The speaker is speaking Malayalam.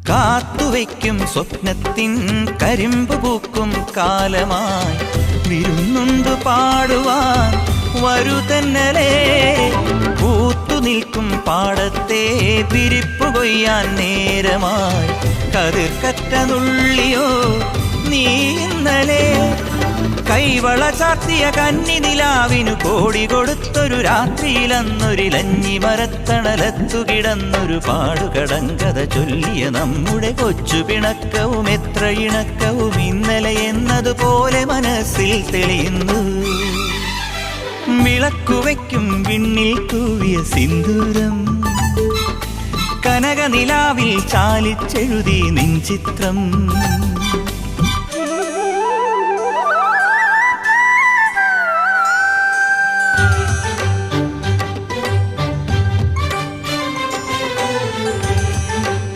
കാത്തുവയ്ക്കും സ്വപ്നത്തിൻ കരിമ്പ് പൂക്കും കാലമായി വിരുന്നുണ്ട് പാടുവാൻ വരുതന്നലേ. പൂത്തു നിൽക്കും പാടത്തെ വിരിപ്പു കൊയ്യാൻ നേരമായി കതിർക്കറ്റ നുള്ളിയോ നീ ഇന്നലെ. കൈവള ചാർത്തിയ കന്നിനിലാവിനു കോടി കൊടുത്തൊരു രാത്രിയിലന്നൊരിലഞ്ഞി മരത്തണലത്തു കിടന്നൊരു പാടുകടങ്കഥ ചൊല്ലിയ നമ്മുടെ കൊച്ചു പിണക്കവും എത്ര ഇണക്കവും ഇന്നലെ എന്നതുപോലെ മനസ്സിൽ തെളിയുന്നു. വിളക്കുവയ്ക്കും വിണ്ണിൽ തൂവിയ സിന്ദൂരം കനകനിലാവിൽ ചാലിച്ചെഴുതി നിൻ ചിത്രം.